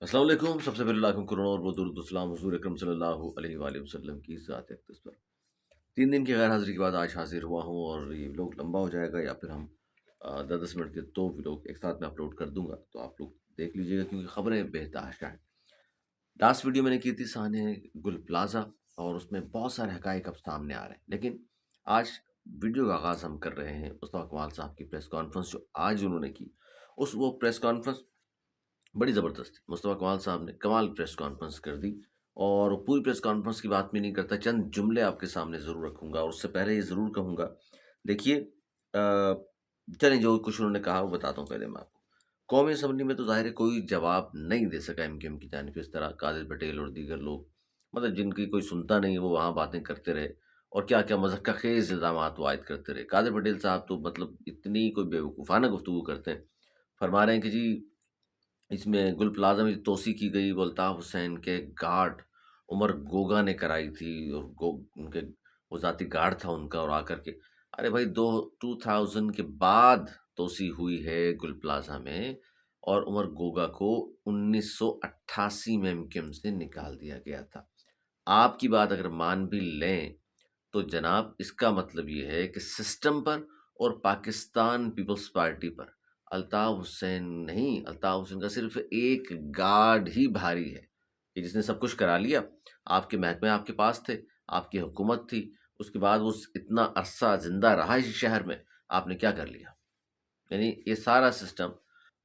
السلام علیکم. سب سے پہلے لاکھوں کروڑوں اور درود و سلام حضور اکرم صلی اللہ علیہ وآلہ وسلم کی ذات اقدس پر. 3 دن کی غیر حاضری کے بعد آج حاضر ہوا ہوں، اور یہ ولاگ لمبا ہو جائے گا، یا پھر ہم 10-10 منٹ کے 2 ولاگ ایک ساتھ میں اپلوڈ کر دوں گا، تو آپ لوگ دیکھ لیجیے گا کیونکہ خبریں بہتاشا ہیں. لاسٹ ویڈیو میں نے کی تھی سانے گل پلازا، اور اس میں بہت سارے حقائق اب سامنے آ رہے ہیں. لیکن آج ویڈیو کا آغاز ہم کر رہے ہیں مصطفیٰ کمال صاحب کی پریس کانفرنس جو آج انہوں نے کی. وہ پریس کانفرنس بڑی زبردست تھی. مصطفیٰ کمال صاحب نے کمال پریس کانفرنس کر دی، اور پوری پریس کانفرنس کی بات میں نہیں کرتا، چند جملے آپ کے سامنے ضرور رکھوں گا. اور اس سے پہلے یہ ضرور کہوں گا، دیکھیے چلیں جو کچھ انہوں نے کہا وہ بتاتا ہوں پہلے میں آپ کو. قومی اسمبلی میں تو ظاہر ہے کوئی جواب نہیں دے سکا ایم کیو ایم کی جانب سے. اس طرح قادر پٹیل اور دیگر لوگ، مطلب جن کی کوئی سنتا نہیں، وہ وہاں باتیں کرتے رہے اور کیا کیا مضحکہ خیز الزامات وہ عائد کرتے رہے. قادر پٹیل صاحب تو مطلب اتنی کوئی بیوقوفانہ گفتگو کرتے ہیں. فرما رہے ہیں کہ جی اس میں گل پلازا میں توسیع کی گئی وہ الطاف حسین کے گارڈ عمر گوگا نے کرائی تھی، اور ان کے وہ ذاتی گارڈ تھا ان کا. اور آ کر کے ارے بھائی 2000 کے بعد توسیع ہوئی ہے گل پلازا میں، اور عمر گوگا کو 1988 میں ایم سے نکال دیا گیا تھا. آپ کی بات اگر مان بھی لیں تو جناب اس کا مطلب یہ ہے کہ سسٹم پر اور پاکستان پیپلز پارٹی پر الطاف حسین نہیں، الطاف حسین کا صرف ایک گارڈ ہی بھاری ہے کہ جس نے سب کچھ کرا لیا. آپ کے محکمے آپ کے پاس تھے، آپ کی حکومت تھی، اس کے بعد وہ اتنا عرصہ زندہ رہا اس شہر میں، آپ نے کیا کر لیا؟ یعنی یہ سارا سسٹم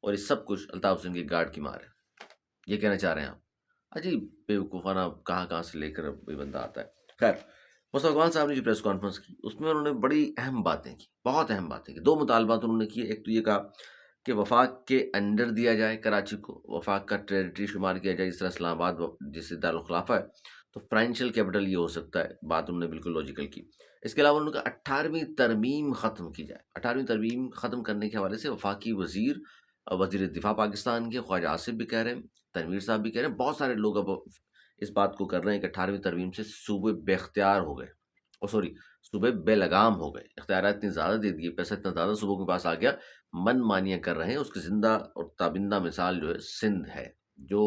اور یہ سب کچھ الطاف حسین کی گارڈ کی مار ہے. یہ کہنا چاہ رہے ہیں آپ؟ عجیب بیوقوفانہ کہاں کہاں سے لے کر یہ بندہ آتا ہے. خیر، مصطفیٰ اقبال صاحب نے جو پریس کانفرنس کی اس میں انہوں نے بڑی اہم باتیں کی، بہت اہم باتیں کی. 2 مطالبات انہوں نے کیے. ایک تو یہ کہا کہ وفاق کے انڈر دیا جائے کراچی کو، وفاق کا ٹریریٹری شمار کیا جائے، جس طرح اسلام آباد جس سے دارالخلافہ ہے تو فائنینشیل کیپٹل یہ ہو سکتا ہے. بات انہوں نے بالکل لاجیکل کی. اس کے علاوہ انہوں نے کہا 18ویں ترمیم ختم کی جائے. 18ویں ترمیم ختم کرنے کے حوالے سے وفاقی وزیر دفاع پاکستان کے خواجہ آصف بھی کہہ رہے ہیں، تنویر صاحب بھی کہہ رہے ہیں، بہت سارے لوگ اب اس بات کو کر رہے ہیں کہ 18ویں ترمیم سے صوبے بے اختیار ہو گئے، اور سوری صوبے بے لگام ہو گئے. اختیارات اتنے زیادہ دے دیے، پیسہ اتنا زیادہ صوبوں کے پاس آ گیا، من مانیاں کر رہے ہیں. اس کی زندہ اور تابندہ مثال جو ہے سندھ ہے، جو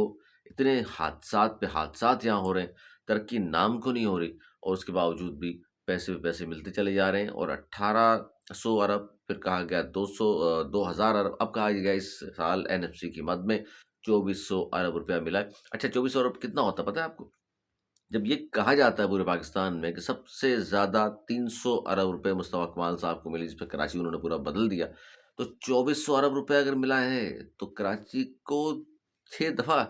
اتنے حادثات پہ حادثات یہاں ہو رہے ہیں، ترقی نام کو نہیں ہو رہی، اور اس کے باوجود بھی پیسے پہ پیسے ملتے چلے جا رہے ہیں. اور 1800 ارب، پھر کہا گیا 2000 ارب، اب کہا گیا اس سال این ایف سی کی مد میں 2400 ارب روپیہ ملا ہے. اچھا 2400 ارب کتنا ہوتا ہے پتہ ہے آپ کو؟ جب یہ کہا جاتا ہے پورے پاکستان میں کہ سب سے زیادہ 300 ارب روپے مصطفیٰ کمال صاحب کو ملی، جس پہ کراچی انہوں نے پورا بدل دیا، تو 2400 ارب روپے اگر ملا ہے تو کراچی کو 6 دفعہ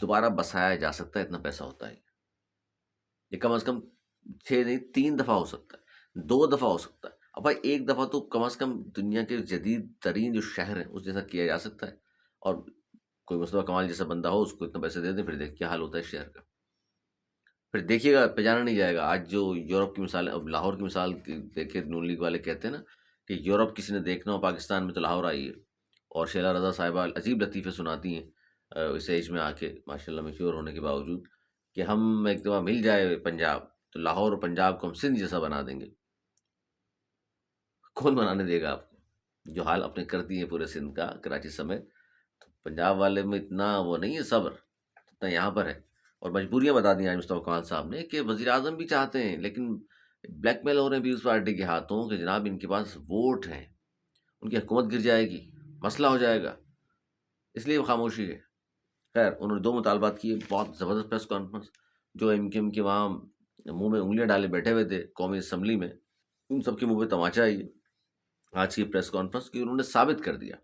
دوبارہ بسایا جا سکتا ہے. اتنا پیسہ ہوتا ہے یہ، کم از کم 6 نہیں 3 دفعہ ہو سکتا ہے، 2 دفعہ ہو سکتا ہے. اب بھائی ایک دفعہ تو کم از کم دنیا کے جدید ترین جو شہر ہیں اس جیسا کیا جا سکتا ہے. اور کوئی مصطفیٰ کمال جیسا بندہ ہو، اس کو اتنا پیسے دے دیں، پھر دیکھ کیا حال ہوتا ہے شہر کا. پھر دیکھیے گا پہ جانا نہیں جائے گا. آج جو یورپ کی مثال، اب لاہور کی مثال دیکھے، نون لیگ والے کہتے ہیں نا کہ یورپ کسی نے دیکھنا ہو پاکستان میں تو لاہور آئی ہے. اور شیلا رضا صاحبہ عجیب لطیفے سناتی ہیں اس ایج میں آ کے، ماشاء اللہ میچور ہونے کے باوجود، کہ ہم ایک دفعہ مل جائے پنجاب تو لاہور اور پنجاب کو ہم سندھ جیسا بنا دیں گے. کون بنانے دے گا آپ کو؟ جو حال اپنے کر دیے پورے سندھ کا، کراچی سمیت. تو پنجاب والے میں اتنا وہ نہیں ہے صبر جتنا یہاں پر ہے. اور مجبوریاں بتا دی آج مصطفیٰ کمال صاحب نے کہ وزیر اعظم بھی چاہتے ہیں، لیکن بلیک میل ہو رہے ہیں پیپلز پارٹی کے ہاتھوں کہ جناب ان کے پاس ووٹ ہیں، ان کی حکومت گر جائے گی، مسئلہ ہو جائے گا، اس لیے وہ خاموشی ہے. خیر، انہوں نے 2 مطالبات کیے، بہت زبردست پریس کانفرنس. جو ایم کیو ایم کے وہاں منہ میں انگلیاں ڈالے بیٹھے ہوئے تھے قومی اسمبلی میں، ان سب کے منہ پہ تماچا ہے یہ آج کی پریس کانفرنس کی. انہوں نے ثابت کر دیا،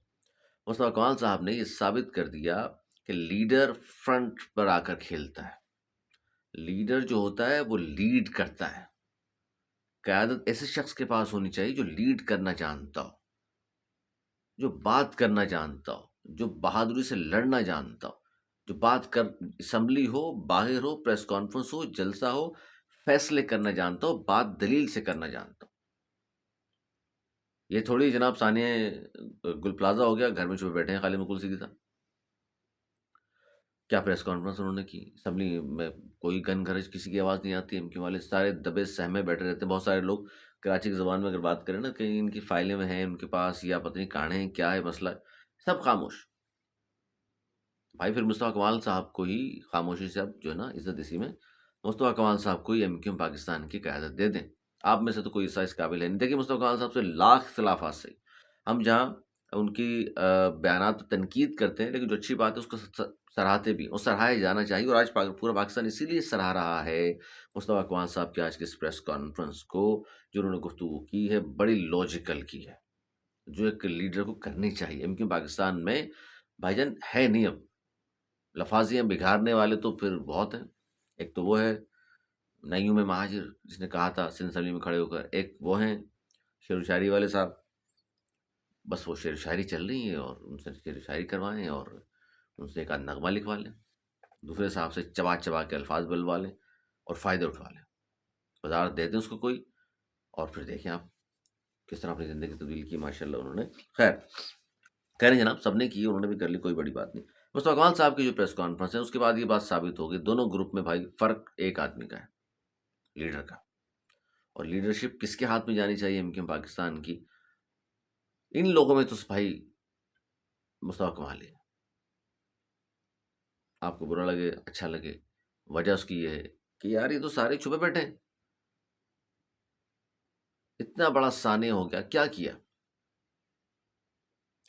مصطفیٰ کمال صاحب نے یہ ثابت کر دیا کہ لیڈر فرنٹ پر آ کر کھیلتا ہے. لیڈر جو ہوتا ہے وہ لیڈ کرتا ہے. قیادت ایسے شخص کے پاس ہونی چاہیے جو لیڈ کرنا جانتا ہو، جو بات کرنا جانتا ہو، جو بہادری سے لڑنا جانتا ہو، جو بات کر اسمبلی ہو، باہر ہو، پریس کانفرنس ہو، جلسہ ہو، فیصلے کرنا جانتا ہو، بات دلیل سے کرنا جانتا ہو. یہ تھوڑی جناب ثانیہ گل پلازا ہو گیا گھر میں چھپے بیٹھے ہیں خالد مقبول سیدھی صاحب. کیا پریس کانفرنس انہوں نے کی اسمبلی میں، کوئی گن گھرج کسی کی آواز نہیں آتی. ایم کیو والے سارے دبے سہمے بیٹھے رہتے ہیں. بہت سارے لوگ کراچی کی زبان میں اگر بات کریں نا، کہیں ان کی فائلیں میں ہیں ان کے پاس، یا پتہ نہیں کہاں ہیں، کیا ہے مسئلہ، سب خاموش. بھائی پھر مصطفیٰ کمال صاحب کو ہی خاموشی سے اب جو ہے نا عزت اسی میں مصطفیٰ کمال صاحب کو ہی MQM پاکستان کی قیادت دے دیں. آپ میں سے تو کوئی ایسا اس قابل ہے نہیں. دیکھیے مصطفیٰ کمال صاحب سے لاکھ اختلافات سے ہم جہاں ان کی بیانات پر تنقید کرتے ہیں، لیکن جو اچھی بات ہے اس کو سراہتے بھی اور سراہا جانا چاہیے. اور آج پورا پاکستان اسی لیے سراہ رہا ہے مصطفیٰ کمال صاحب کے آج کے اس پریس کانفرنس کو جو انہوں نے گفتگو کی ہے، بڑی لاجیکل کی ہے، جو ایک لیڈر کو کرنی چاہیے. MQM پاکستان میں بھائی جان ہے نہیں. اب لفاظیاں بگاڑنے والے تو پھر بہت ہیں. ایک تو وہ ہے نعیم مہاجر جس نے کہا تھا سندھ اسمبلی میں کھڑے ہو کر، ایک وہ ہیں شعر و شاعری والے صاحب، بس وہ شعر و شاعری چل رہی ہے اور ان سے شعر و شاعری کروائیں اور ان سے ایک آدھ نغمہ لکھوا لیں، دوسرے صاحب سے چبا چبا کے الفاظ بلوا لیں اور فائدے اٹھوا لیں، وزارت دے دیں اس کو کوئی، اور پھر دیکھیں آپ کس طرح اپنی زندگی تبدیل کی ماشاء اللہ انہوں نے. خیر کہہ رہے ہیں جناب، سب نے کی، انہوں نے بھی کر لی، کوئی بڑی بات نہیں. مصطفیٰ کمال صاحب کی جو پریس کانفرنس ہے اس کے بعد یہ بات ثابت ہو گئی دونوں گروپ میں بھائی فرق ایک آدمی کا ہے، لیڈر کا. اور لیڈرشپ کس کے ہاتھ میں جانی چاہیے MQM پاکستان کی؟ ان لوگوں میں تو بھائی مصطفیٰ کمال ہے. آپ کو برا لگے اچھا لگے، وجہ اس کی یہ ہے کہ یار یہ تو سارے چھپے بیٹھے ہیں. اتنا بڑا سانحہ ہو گیا، کیا کیا؟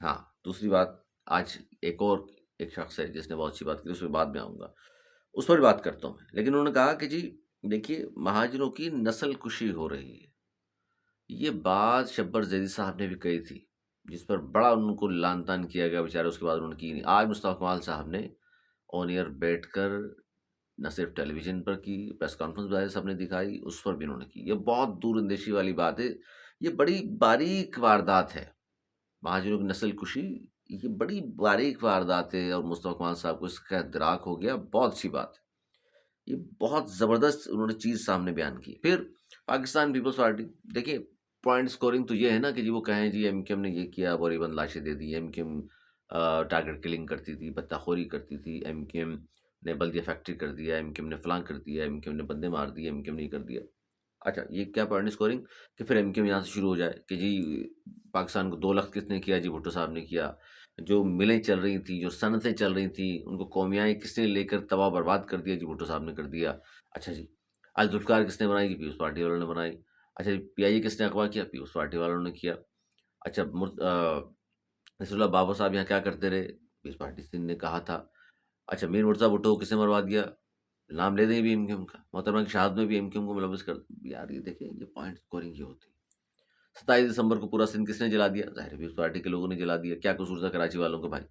ہاں دوسری بات، آج ایک شخص ہے جس نے بہت اچھی بات کی، اس پہ بعد میں آؤں گا، اس پر بات کرتا ہوں میں. لیکن انہوں نے کہا کہ جی دیکھیے مہاجروں کی نسل کشی ہو رہی ہے. یہ بات شبر زیدی صاحب نے بھی کہی تھی، جس پر بڑا ان کو لان تان کیا گیا بیچارے، اس کے بعد انہوں نے کی نہیں. آج مصطفیٰ کمال صاحب نے آن ایئر بیٹھ کر نہ صرف ٹیلی ویژن پر کی پریس کانفرنس بظاہر سب نے دکھائی، اس پر بھی انہوں نے کی. یہ بہت دور اندیشی والی بات ہے، یہ بڑی باریک واردات ہے. مہاجروں کی نسل کشی یہ بڑی باریک واردات ہے، اور مصطفیٰ کمال صاحب کو اس کا ادراک ہو گیا، بہت اچھی بات ہے. یہ بہت زبردست انہوں نے چیز سامنے بیان کی. پھر پاکستان پیپلز پارٹی، دیکھیں پوائنٹ سکورنگ تو یہ ہے نا کہ جی وہ کہیں جی MQM نے یہ کیا، بوری بند لاشیں دے دی، MQM ٹارگٹ کلنگ کرتی تھی، بتہ خوری کرتی تھی، MQM نے بلدیہ فیکٹری کر دیا، MQM نے فلاں کر دیا، MQM نے بندے مار دیے، MQM نے یہ کر دیا. اچھا یہ کیا پوائنٹ اسکورنگ کہ پھر MQM یہاں سے شروع ہو جائے کہ جی پاکستان کو 2 لخت کس نے کیا؟ جی بھٹو صاحب نے کیا. جو ملیں چل رہی تھیں، جو صنعتیں چل رہی تھیں، ان کو قومیائیں کس نے لے کر تباہ برباد کر دیا؟ جی بھٹو صاحب نے کر دیا. اچھا جی آج ذوالفقار کس نے بنائی؟ جی پیپلز پارٹی والوں نے بنائی. اچھا جی PIA کس نے اغوا کیا؟ پیپلز پارٹی والوں نے کیا. اچھا نصر اللہ بابا صاحب یہاں کیا کرتے رہے؟ پیپلز پارٹی سے نے کہا تھا. اچھا میر مرزا بھٹو کس نے مروا دیا؟ نام لے دیں بھی MQM کا، محترمہ کی شہادت میں بھی MQM کو ملوث کر. یار یہ دیکھیں یہ پوائنٹ اسکورنگ یہ ہوتی ہے. 27 دسمبر کو پورا سندھ کس نے جلا دیا؟ ظاہر ہے پیپلز پارٹی کے لوگوں نے جلا دیا. کیا قصور تھا کراچی والوں کا؟ بھائی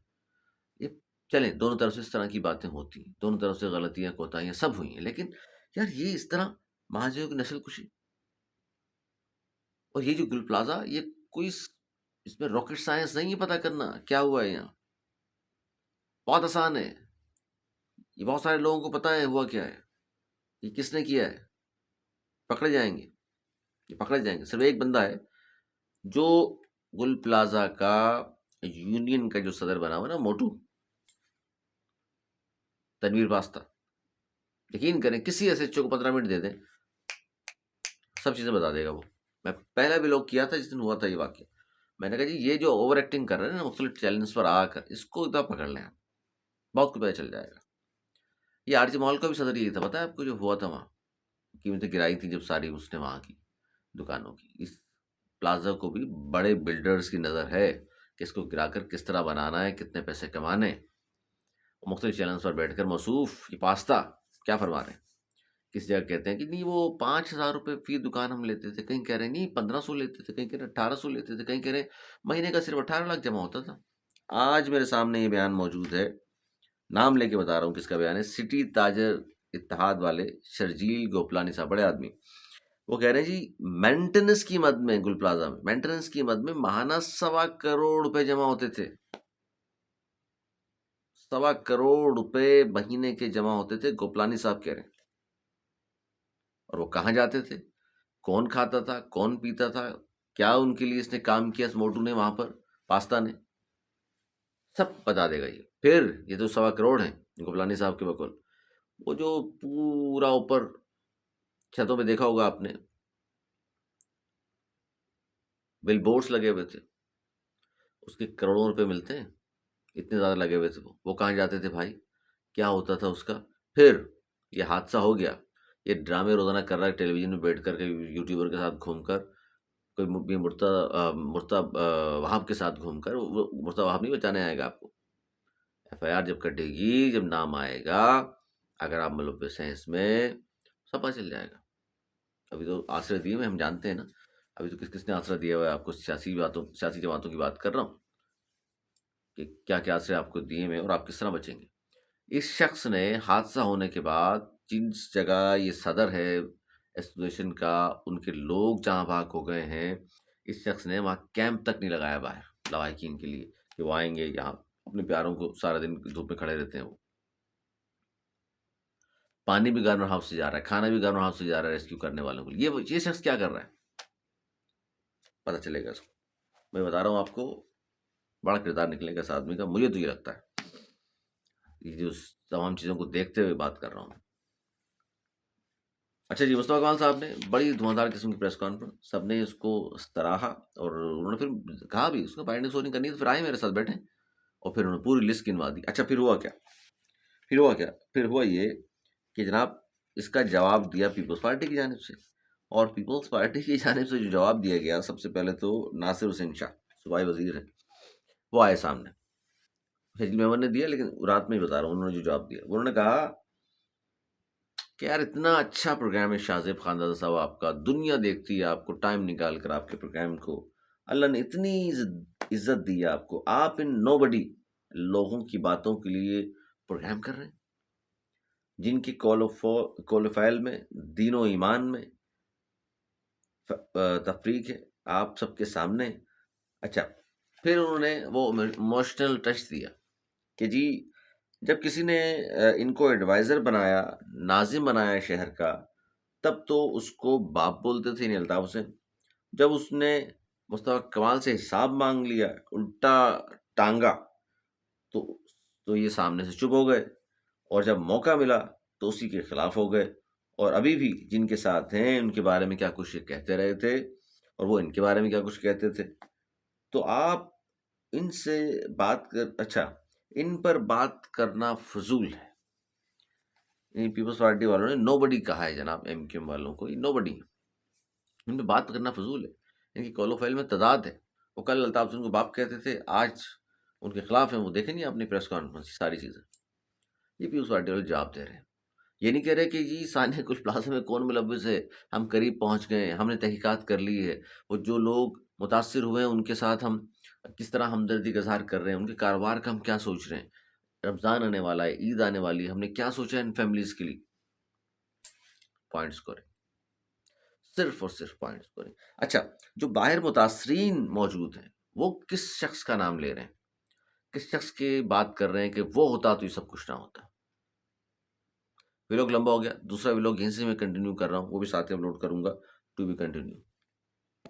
یہ چلیں دونوں طرف سے اس طرح کی باتیں ہوتی ہیں، دونوں طرف سے غلطیاں کوتاہیاں سب ہوئی ہیں، لیکن یار یہ اس طرح مہاجروں کی نسل کشی اور یہ جو گل پلازا، یہ کوئی اس میں راکٹ سائنس نہیں ہے پتہ کرنا کیا ہوا ہے یہاں. بہت آسان ہے، یہ بہت سارے لوگوں کو پتہ ہے ہوا کیا ہے، یہ کس نے کیا ہے. پکڑے جائیں گے، یہ پکڑے جائیں گے. صرف ایک بندہ ہے جو گل پلازا کا یونین کا جو صدر بنا ہوا نا، موٹو تنویر واسطہ، یقین کریں کسی SHO کو 15 منٹ دے دیں سب چیزیں بتا دے گا وہ. میں پہلا بھی لوگ کیا تھا جس دن ہوا تھا یہ واقعہ، میں نے کہا جی یہ جو اوور ایکٹنگ کر رہے ہیں نا مختلف چیلنج پر آ کر، اس کو ادھر پکڑ لیں، بہت کو پتہ چل جائے گا. یہ RJ مال کا بھی صدر یہی تھا، پتہ ہے آپ کو جو ہوا تھا وہاں قیمتیں گرائی تھی جب ساری اس نے وہاں کی دکانوں کی. اس پلازا کو بھی بڑے بلڈرز کی نظر ہے کہ اس کو گرا کر کس طرح بنانا ہے، کتنے پیسے کمانے. مختلف چینلز پر بیٹھ کر موصوف یہ پاستہ کیا فرما رہے ہیں. کس جگہ کہتے ہیں کہ نہیں وہ 5,000 روپے فی دکان ہم لیتے تھے، کہیں کہہ رہے ہیں نہیں 1500 لیتے تھے، کہیں کہہ رہے ہیں 1800 لیتے تھے، کہیں کہہ رہے ہیں مہینے کا صرف 18 لاکھ جمع ہوتا تھا. آج میرے سامنے یہ بیان موجود ہے، نام لے کے بتا رہا ہوں کس کا بیان ہے. سٹی تاجر اتحاد والے شرجیل گوپلانی صاحب، بڑے آدمی، وہ کہہ رہے ہیں جی مینٹننس کی مد میں گل پلازا میں مینٹننس کی مد میں ماہانہ 1.25 کروڑ جمع ہوتے تھے. 1.25 کروڑ مہینے کے جمع ہوتے تھے، گوپلانی صاحب کہہ رہے ہیں. اور وہ کہاں جاتے تھے؟ کون کھاتا تھا؟ کون پیتا تھا؟ کیا ان کے لیے اس نے کام کیا، اس موٹو نے وہاں پر، پاستا نے؟ سب بتا دے گا یہ. پھر یہ تو 1.25 کروڑ ہیں گوپلانی صاحب کے بقول. وہ جو پورا اوپر چھتوں پہ دیکھا ہوگا آپ نے بل بورڈز لگے ہوئے تھے، اس کے کروڑوں روپے ملتے ہیں. اتنے زیادہ لگے ہوئے تھے وہ کہاں جاتے تھے بھائی؟ کیا ہوتا تھا اس کا؟ پھر یہ حادثہ ہو گیا، یہ ڈرامے روزانہ کر رہا ہے ٹیلی ویژن میں بیٹھ کر کے یوٹیوبر کے ساتھ گھوم کر، کوئی مرتا وہاب کے ساتھ گھوم کر، وہ مرتا وہاب نہیں بچانے آئے گا آپ کو۔ ایف آئی آر جب کٹے گی، جب نام آئے گا، اگر آپ ملوث ہیں اس میں، سب پتہ چل جائے گا۔ ابھی تو آسرے دیے ہوئے ہم جانتے ہیں نا، ابھی تو کس کس نے آسرا دیا ہوا ہے آپ کو؟ سیاسی جماعتوں کی بات کر رہا ہوں کہ کیا کیا آسرے آپ کو دیے ہوئے ہیں اور آپ کس طرح بچیں گے۔ اس شخص نے حادثہ ہونے کے بعد، جس جگہ یہ صدر ہے ایسوسیشن کا، ان کے لوگ جہاں بھاگ ہو گئے ہیں، اس شخص نے وہاں کیمپ تک نہیں لگایا باہر لواحقین کے لیے کہ وہ آئیں گے یہاں اپنے پیاروں کو، سارا دن دھوپ میں کھڑے رہتے ہیں وہ۔ پانی بھی گورنر ہاؤس سے جا رہا ہے، کھانا بھی گورنر ہاؤس سے جا رہا ہے ریسکیو کرنے والوں کے لیے۔ یہ شخص کیا کر رہا ہے؟ پتہ چلے گا اس کو، میں بتا رہا ہوں آپ کو، بڑا کردار نکلے گا اس آدمی کا، مجھے تو یہ لگتا ہے، یہ جو تمام چیزوں کو دیکھتے ہوئے بات کر رہا ہوں۔ اچھا جی، مصطفیٰ کمال صاحب نے بڑی دھواں قسم کی پریس کانفرنس، سب نے اس کو سراہا، اور انہوں نے پھر کہا بھی اس کو بائنڈنگ سونی کرنی ہے تو پھر آئے میرے ساتھ بیٹھے، اور پھر انہوں نے پوری لسٹ گنوا دی۔ اچھا پھر ہوا کیا؟ پھر ہوا یہ کہ جناب اس کا جواب دیا پیپلز پارٹی کی جانب سے، اور پیپلز پارٹی کی جانب سے جو جواب دیا گیا، سب سے پہلے تو ناصر حسین شاہ صوبائی وزیر ہیں، وہ آئے سامنے، شکیل محمد نے دیا، لیکن رات میں ہی بتا رہا ہوں انہوں نے جو جواب دیا، انہوں نے کہا کہ یار اتنا اچھا پروگرام ہے شاہ زیب خان صاحب آپ کا، دنیا دیکھتی ہے آپ کو، ٹائم نکال کر آپ کے پروگرام کو، اللہ نے اتنی عزت دی ہے آپ کو، آپ ان نو بڈی لوگوں کی باتوں کے لیے پروگرام کر رہے ہیں، جن کی کولوفائل میں دین و ایمان میں تفریق ہے، آپ سب کے سامنے۔ اچھا پھر انہوں نے وہ ایموشنل ٹچ دیا کہ جی جب کسی نے ان کو ایڈوائزر بنایا، ناظم بنایا شہر کا، تب تو اس کو باپ بولتے تھے یعنی الطاف حسین، جب اس نے مصطفیٰ کمال سے حساب مانگ لیا، الٹا ٹانگا، تو یہ سامنے سے چپ ہو گئے، اور جب موقع ملا تو اسی کے خلاف ہو گئے، اور ابھی بھی جن کے ساتھ ہیں ان کے بارے میں کیا کچھ کہتے رہے تھے، اور وہ ان کے بارے میں کیا کچھ کہتے تھے۔ تو آپ ان سے بات اچھا ان پر بات کرنا فضول ہے، پیپلز پارٹی والوں نے نو بڈی کہا ہے جناب، ایم کیو ایم والوں کو، یہ نو بڈی، ان پہ بات کرنا فضول ہے، ان کی کولوفائل میں تعداد ہے، وہ کل الطاف حسین کو باپ کہتے تھے، آج ان کے خلاف ہیں، وہ دیکھیں نہیں اپنی پریس کانفرنس، ساری چیزیں یہ پیپلز پارٹی والے جواب دے رہے ہیں۔ یہ نہیں کہہ رہے کہ جی ثانیہ گل پلازا میں کون ملوث ہے، ہم قریب پہنچ گئے، ہم نے تحقیقات کر لی ہے، وہ جو لوگ متاثر ہوئے ہیں ان کے ساتھ ہم کس طرح ہمدردی کا اظہار کر رہے ہیں، ان کے کاروبار کا ہم کیا سوچ رہے ہیں، رمضان آنے والا ہے، عید آنے والی ہے، ہم نے کیا سوچا ہے ان فیملیز کے لیے۔ پوائنٹس کریں، صرف اور صرف پوائنٹس کریں۔ اچھا جو باہر متاثرین موجود ہیں وہ کس شخص کا نام لے رہے ہیں، کس شخص کی بات کر رہے ہیں کہ وہ ہوتا تو یہ سب کچھ نہ ہوتا۔ ویلوگ لمبا ہو گیا، دوسرا ویلوگ یہیں سے میں کنٹینیو کر رہا ہوں، وہ بھی ساتھ ہی اپلوڈ کروں گا، ٹو بی کنٹینیو۔